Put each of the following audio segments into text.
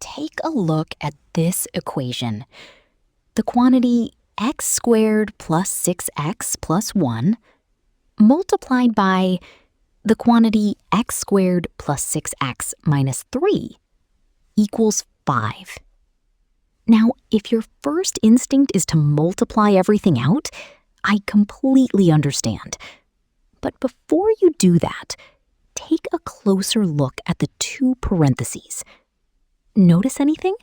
Take a look at this equation. The quantity x squared plus 6x plus 1 multiplied by the quantity x squared plus 6x minus 3 equals 5. Now, if your first instinct is to multiply everything out, I completely understand. But before you do that, take a closer look at the two parentheses. Notice anything?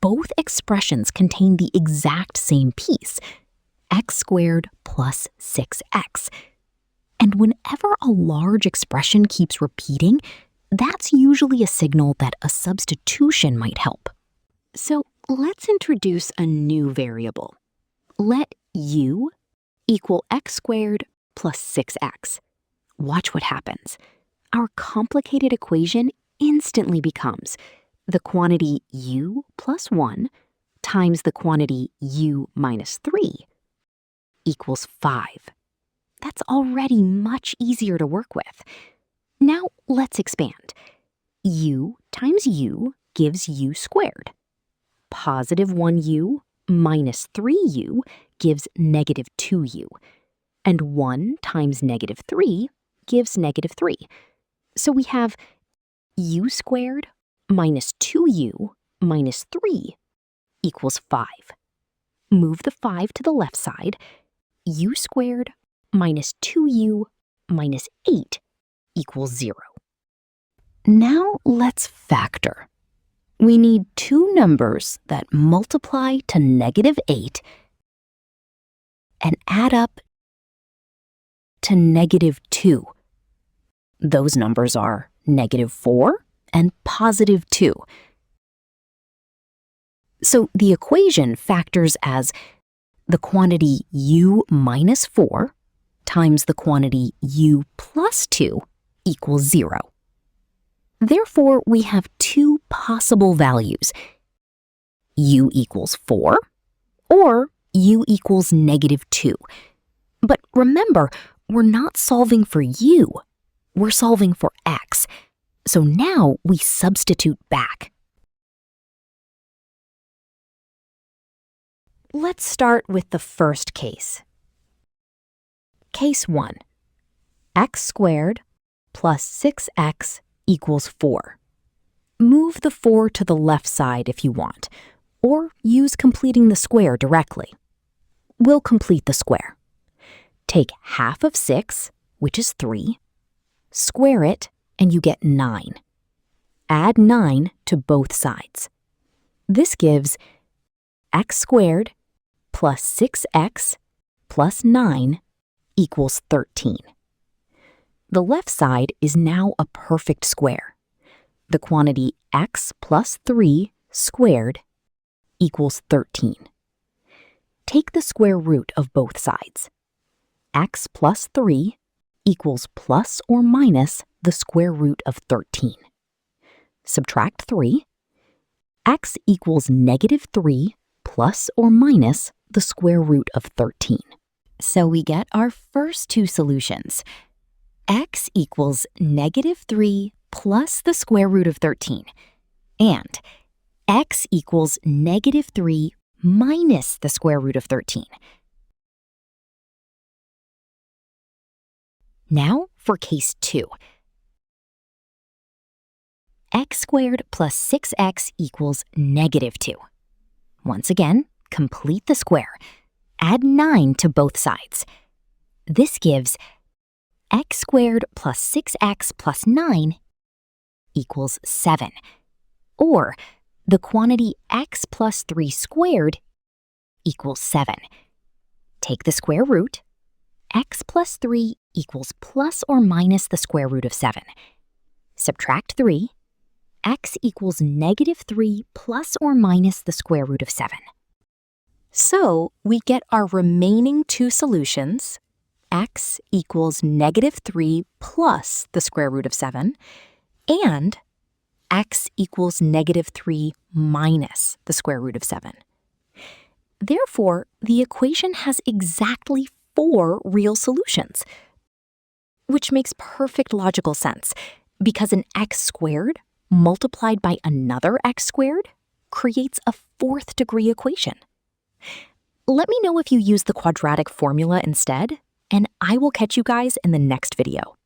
Both expressions contain the exact same piece, x squared plus 6x. And whenever a large expression keeps repeating, that's usually a signal that a substitution might help. So let's introduce a new variable. Let u equal x squared plus 6x. Watch what happens. Our complicated equation instantly becomes the quantity u plus 1 times the quantity u minus 3 equals 5. That's already much easier to work with. Now let's expand. U times u gives u squared. Positive 1u minus 3u gives negative 2u. And 1 times negative 3 gives negative 3. So we have u squared minus 2u minus 3 equals 5. Move the 5 to the left side. U squared minus 2u minus 8 equals 0. Now let's factor. We need two numbers that multiply to negative 8 and add up to negative 2. Those numbers are negative 4 and positive 2. So the equation factors as the quantity u minus 4 times the quantity u plus 2 equals 0. Therefore, we have two possible values, u equals 4 or u equals negative 2. But remember, we're not solving for u, we're solving for x. So now we substitute back. Let's start with the first case. Case 1. X squared plus 6x equals 4. Move the 4 to the left side if you want, or use completing the square directly. We'll complete the square. Take half of 6, which is 3, square it, and you get 9. Add 9 to both sides. This gives x squared plus 6x plus 9 equals 13. The left side is now a perfect square. The quantity x plus 3 squared equals 13. Take the square root of both sides. X plus 3 equals plus or minus the square root of 13. Subtract 3. X equals negative 3 plus or minus the square root of 13. So we get our first two solutions. X equals negative 3 plus the square root of 13. And x equals negative 3 minus the square root of 13. Now for case 2. X squared plus 6x equals negative 2. Once again, complete the square. Add 9 to both sides. This gives x squared plus 6x plus 9 equals 7. Or the quantity x plus 3 squared equals 7. Take the square root. X plus 3 equals plus or minus the square root of 7. Subtract 3. X equals negative 3 plus or minus the square root of 7. So we get our remaining two solutions. X equals negative 3 plus the square root of 7, and x equals negative 3 minus the square root of 7. Therefore, the equation has exactly 4 real solutions, which makes perfect logical sense because an x squared multiplied by another x squared creates a fourth-degree equation. Let me know if you use the quadratic formula instead, and I will catch you guys in the next video.